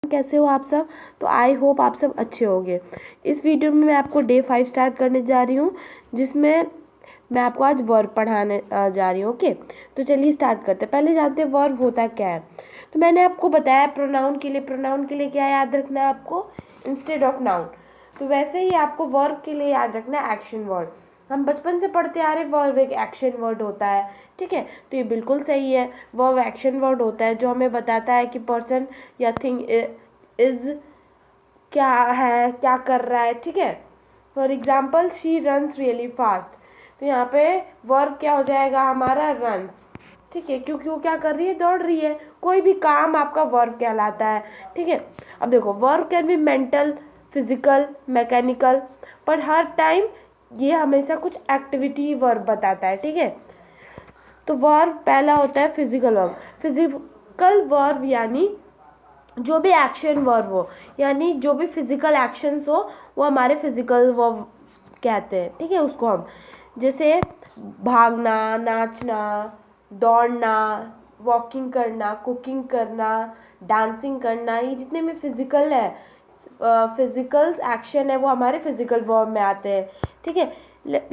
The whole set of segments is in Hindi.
कैसे हो आप सब। तो आई होप आप सब अच्छे होंगे। इस वीडियो में मैं आपको डे 5 स्टार्ट करने जा रही हूँ, जिसमें मैं आपको आज वर्ब पढ़ाने जा रही हूँ। ओके, तो चलिए स्टार्ट करते हैं। पहले जानते हैं वर्ब होता क्या है। तो मैंने आपको बताया प्रोनाउन के लिए क्या याद रखना है आपको, इंस्टेड ऑफ नाउन। तो वैसे ही आपको वर्ब के लिए याद रखना है एक्शन वर्ड। हम बचपन से पढ़ते आ रहे वर्ब एक एक्शन वर्ड होता है, ठीक है। तो ये बिल्कुल सही है, वर्ब एक्शन वर्ड होता है जो हमें बताता है कि पर्सन या थिंग इज क्या है, क्या कर रहा है, ठीक है। For example she runs really fast, तो यहाँ पे वर्ब क्या हो जाएगा हमारा, रन्स, ठीक है। क्योंकि वो क्या कर रही है, दौड़ रही है। कोई भी काम आपका वर्ब कहलाता है, ठीक है। अब देखो verb can be mental, physical, mechanical, पर हर टाइम ये हमेशा कुछ एक्टिविटी वर्ब बताता है, ठीक है। तो वर्ब पहला होता है फिजिकल वर्ब। फिजिकल वर्ब यानी जो भी एक्शन वर्ब हो, यानी जो भी फिजिकल एक्शंस हो वो हमारे फिजिकल वर्ब कहते हैं, ठीक है। उसको हम जैसे भागना, नाचना, दौड़ना, वॉकिंग करना, कुकिंग करना, डांसिंग करना, ये जितने भी फिजिकल है, फिजिकल एक्शन है वो हमारे फिजिकल वर्ब में आते हैं, ठीक है।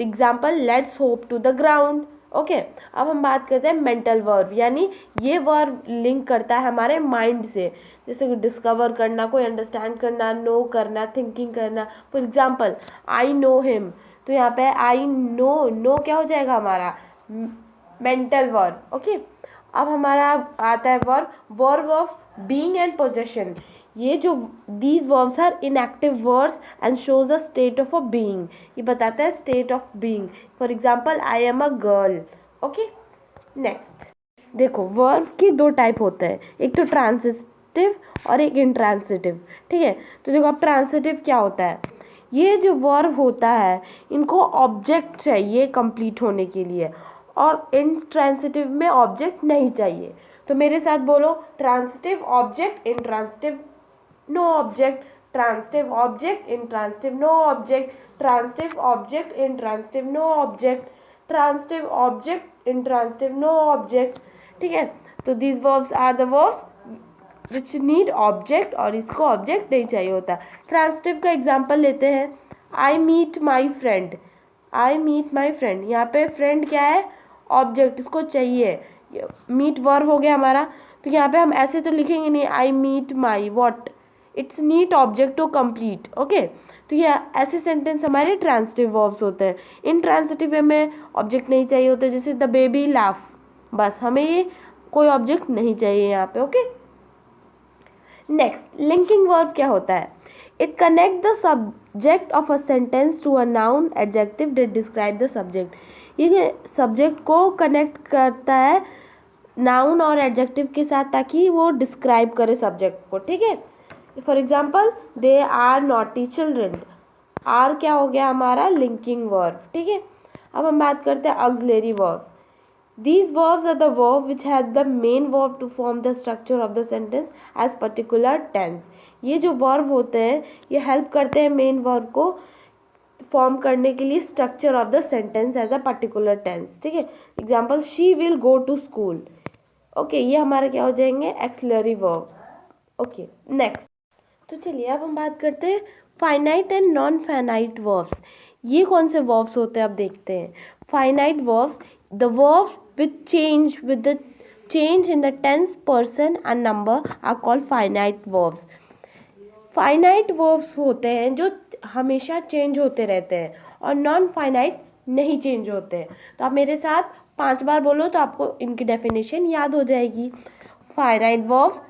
Example let's hope to the ground. Okay, अब हम बात करते हैं मेंटल वर्ब, यानी ये वर्ब लिंक करता है हमारे माइंड से, जैसे कि डिस्कवर करना, कोई अंडरस्टैंड करना, नो करना, थिंकिंग करना। For example I know him, तो यहाँ पे आई नो क्या हो जाएगा हमारा, मेंटल वर्ब। ओके, अब हमारा आता है verb of being and possession. ये जो these verbs are inactive words and shows a state of a being, ये बताता है state of being. For example I am a girl. Okay, next देखो वर्ब के दो टाइप होते हैं, एक तो ट्रांसिटिव और एक इंट्रांसिटिव, ठीक है। तो देखो अब ट्रांसिटिव क्या होता है, ये जो वर्ब होता है इनको ऑब्जेक्ट चाहिए कंप्लीट होने के लिए, और इंट्रांसिटिव में ऑब्जेक्ट नहीं चाहिए। तो मेरे साथ बोलो, transitive object, intransitive no object, transitive object, intransitive no object, transitive object, intransitive no object, transitive object, intransitive no object, ठीक है। तो these verbs are the verbs which need object, और इसको ऑब्जेक्ट नहीं चाहिए होता। ट्रांसिटिव का एग्जाम्पल लेते हैं, I meet my friend. I meet my friend, यहाँ पे फ्रेंड क्या है, ऑब्जेक्ट, इसको चाहिए। मीट वर्ब हो गया हमारा, तो यहाँ पे हम ऐसे तो लिखेंगे नहीं I meet my what, it's need object to complete. Okay, तो ये ऐसे सेंटेंस हमारे ट्रांसिटिव वर्ब्स होते हैं। इन ट्रांसिटिव में ऑब्जेक्ट नहीं चाहिए होते, जैसे द बेबी लाफ, बस हमें ये कोई ऑब्जेक्ट नहीं चाहिए यहाँ पे। ओके, नेक्स्ट लिंकिंग वर्ब क्या होता है, it connect the subject of a sentence to a noun adjective that describe the subject. ये सब्जेक्ट को कनेक्ट करता है नाउन और एडजेक्टिव के साथ, ताकि वो डिस्क्राइब करे सब्जेक्ट को, ठीक है। For example they are naughty children, are क्या हो गया हमारा, लिंकिंग वर्ब, ठीक है। अब हम बात करते हैं auxiliary verb. These verbs are the verb which had the main verb to form the structure of the sentence as particular tense. ये जो verb होते हैं ये help करते हैं main verb को फॉर्म करने के लिए structure of the sentence as a particular tense, ठीक है। Example she will go to school. Okay, ये हमारे क्या हो जाएंगे, एक्सिलरी वर्ब। ओके, नेक्स्ट तो चलिए अब हम बात करते हैं finite and non finite verbs. ये कौन से वर्ब्स होते हैं अब देखते हैं। Finite verbs, the verbs which change with the change in the tense, person and number are called finite verbs. Finite verbs होते हैं जो हमेशा चेंज होते रहते हैं, और नॉन फाइनाइट नहीं चेंज होते हैं। तो आप मेरे साथ 5 बार बोलो तो आपको इनकी डेफिनेशन याद हो जाएगी। Finite verbs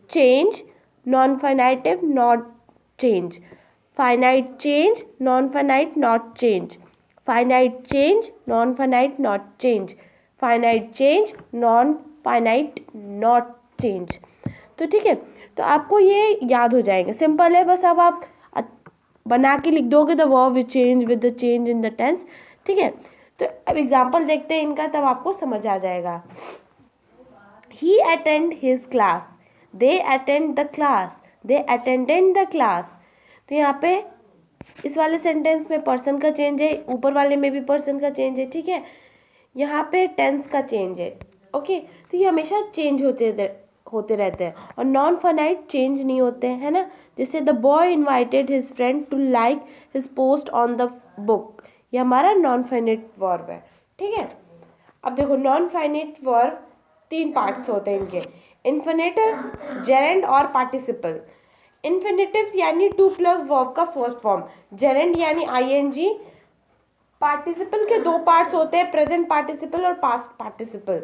change, non finite not change, finite change, non finite not change, finite change, non finite not change, finite change, non finite not change. तो ठीक है, तो आपको ये याद हो जाएंगे, सिंपल है, बस अब आप बना के लिख दोगे the verb which change with the change in the tense, ठीक है। तो अब एग्जाम्पल देखते हैं इनका, तब आपको समझ आ जाएगा। He attend his class, they attend the class, they attended the class. तो यहाँ पे इस वाले सेंटेंस में पर्सन का चेंज है, ऊपर वाले में भी पर्सन का चेंज है, ठीक है। यहाँ पे टेंस का चेंज है। ओके, तो ये हमेशा चेंज होते रहते हैं और नॉन फाइनाइट चेंज नहीं होते हैं, है ना। जैसे the boy invited his friend to like his post on the book, ये हमारा नॉन फाइनाइट वर्ब है, ठीक है। अब देखो नॉन फाइनाइट वर्ब 3 पार्ट्स होते हैं इनके, इन्फिनेटिव्स, जेरेंड और पार्टिसिपल। इन्फिनेटिव्स यानी 2 प्लस वर्ब का फर्स्ट फॉर्म, जेरेंड यानी आईएनजी। पार्टिसिपल के 2 पार्ट्स होते हैं, प्रेजेंट पार्टिसिपल और पास्ट पार्टिसिपल।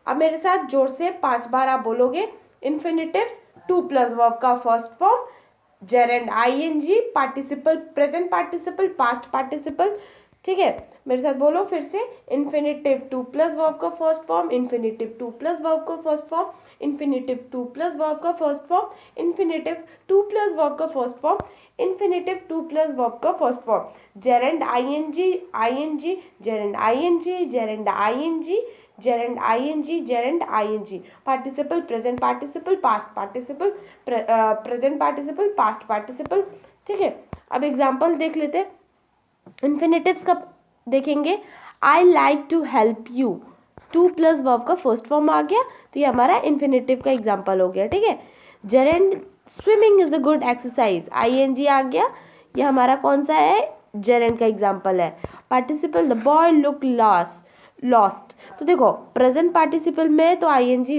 अब मेरे साथ जोर से 5 बार आप बोलोगे, इन्फिनेटिव्स 2 प्लस वर्ब का first form, gerund ING, participle present participle, past participle, ठीक है। मेरे साथ बोलो फिर से, इन्फिनेटिव 2 प्लस वर्ब का first form, infinitive 2 plus verb का first form, infinitive 2 plus verb का first form, infinitive 2 plus verb का first form, infinitive 2 plus verb का first form, gerund ING, ING, gerund ING, gerund ING, gerund ING, gerund ING, participle present participle, past participle, present participle, past participle, ठीक है। अब एग्जांपल देख लेते हैं। इन्फिनेटिव्स का देखेंगे, I like to help you, 2 plus verb का फर्स्ट फॉर्म आ गया, तो ये हमारा इन्फिनेटिव का एग्जांपल हो गया, ठीक है। Gerund swimming is a good exercise, ING आ गया, ये हमारा कौन सा है, जेरेंड का एग्जांपल है। Participle, the boy look lost, तो देखो प्रेजेंट पार्टिसिपल में तो आईएनजी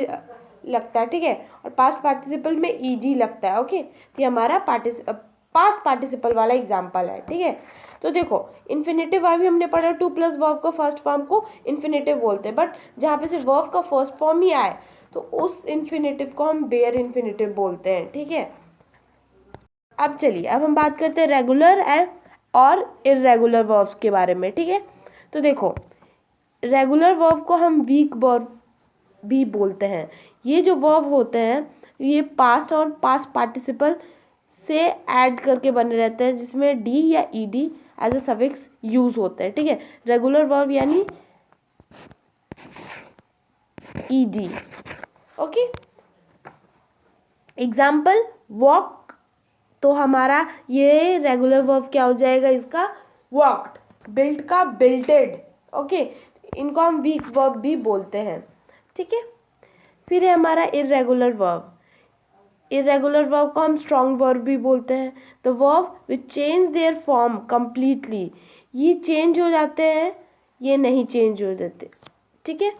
लगता है, ठीक है, और पास्ट पार्टिसिपल में ईडी लगता है, ओके। तो ये हमारा पास्ट पार्टिसिपल वाला एग्जांपल है, ठीक है। तो देखो इन्फिनेटिव अभी हमने पढ़ा 2 प्लस वर्ब का फर्स्ट फॉर्म को इन्फिनेटिव बोलते हैं, बट जहाँ पे से वर्ब का फर्स्ट फॉर्म ही आए तो उस इन्फिनेटिव को हम बेयर इन्फिनेटिव बोलते हैं, ठीक है। अब चलिए, अब हम बात करते हैं रेगुलर एंड और इर्रेगुलर वर्ब्स के बारे में, ठीक है। तो देखो रेगुलर वर्ब को हम वीक वर्ब भी बोलते हैं। ये जो वर्ब होते हैं ये पास्ट और पास्ट पार्टिसिपल से ऐड करके बने रहते हैं, जिसमें डी या ED as a suffix use होते हैं, ठीक है। रेगुलर वर्ब यानी ईडी, ओके। एग्जाम्पल वॉक, तो हमारा ये रेगुलर वर्ब क्या हो जाएगा इसका, वॉक्ड। बिल्ट का बिल्टेड, ओके। इनको हम वीक वर्ब भी बोलते हैं, ठीक है। फिर है हमारा इर्रेगुलर वर्ब, इर्रेगुलर वर्ब को हम स्ट्रॉन्ग वर्ब भी बोलते हैं। The verb which change their form completely, ये चेंज हो जाते हैं, ये नहीं चेंज हो जाते, ठीक है।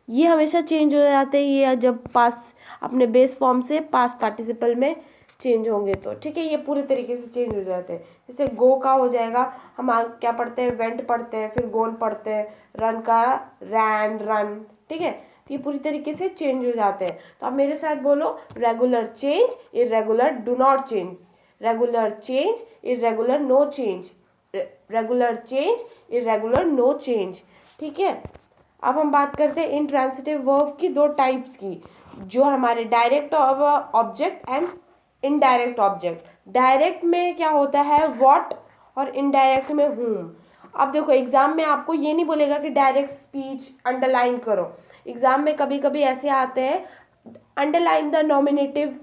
ये हमेशा चेंज हो जाते हैं, ये जब पास अपने बेस फॉर्म से पास पार्टिसिपल में चेंज होंगे तो, ठीक है। ये पूरे तरीके से चेंज हो जाते हैं। जैसे गो का हो जाएगा, हम क्या पढ़ते हैं, वेंट पढ़ते हैं, फिर गोन पढ़ते हैं, रन का रैन रन, ठीक है। तो ये पूरी तरीके से चेंज हो जाते हैं। तो आप मेरे साथ बोलो, regular change, irregular do not change, regular change, irregular no change, regular change, irregular no change, ठीक है। अब हम बात करते हैं इंट्रांसिटिव वर्ब की 2 टाइप्स की, जो हमारे direct object and indirect object. Direct में क्या होता है व्हाट, और इनडायरेक्ट में whom। अब देखो एग्जाम में आपको ये नहीं बोलेगा कि डायरेक्ट स्पीच अंडरलाइन करो, एग्जाम में कभी कभी ऐसे आते हैं, underline the nominative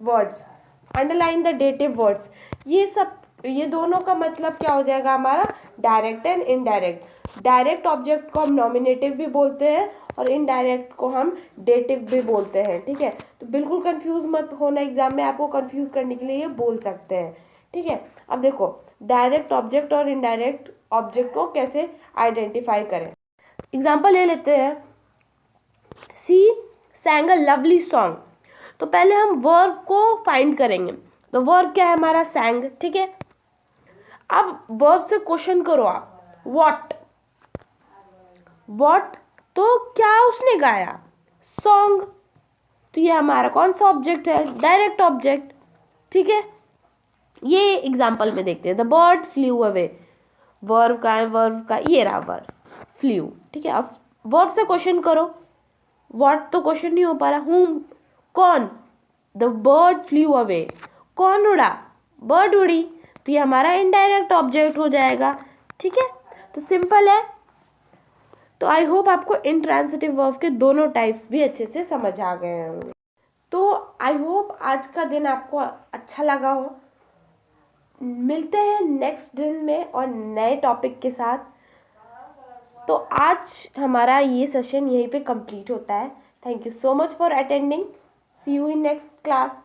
words, underline the dative words, ये सब, ये दोनों का मतलब क्या हो जाएगा हमारा, direct and indirect. Direct object को हम नॉमिनेटिव भी बोलते हैं और इनडायरेक्ट को हम डेटिव भी बोलते हैं, ठीक है। तो बिल्कुल कंफ्यूज मत होना, एग्जाम में आपको कंफ्यूज करने के लिए ये बोल सकते हैं, ठीक है। अब देखो डायरेक्ट ऑब्जेक्ट और इनडायरेक्ट ऑब्जेक्ट को कैसे आइडेंटिफाई करें। एग्जाम्पल ले लेते हैं, सी सैंग अ लवली सॉन्ग। तो पहले हम वर्ब को फाइंड करेंगे, तो वर्ब क्या है हमारा, सैंग, ठीक है। अब वर्ब से क्वेश्चन करो आप, व्हाट, तो क्या उसने गाया, सॉन्ग, तो ये हमारा कौन सा ऑब्जेक्ट है, डायरेक्ट ऑब्जेक्ट, ठीक है। ये एग्जाम्पल में देखते हैं, the bird flu away, verb का है, वर्ब का ये रहा वर्ब फ्लू, ठीक है। अब वर्ब से क्वेश्चन करो, व्हाट तो क्वेश्चन नहीं हो पा रहा, हूम कौन, द बर्ड फ्लू अवे, कौन उड़ा, बर्ड उड़ी, तो ये हमारा इनडायरेक्ट ऑब्जेक्ट हो जाएगा, ठीक है। तो सिंपल है। तो आई होप आपको इंट्रांसिटिव वर्ब के दोनों टाइप्स भी अच्छे से समझ आ गए होंगे। तो आई होप आज का दिन आपको अच्छा लगा हो। मिलते हैं नेक्स्ट दिन में और नए टॉपिक के साथ। तो आज हमारा ये सेशन यहीं पे कंप्लीट होता है। Thank you so much for attending. See you in next class.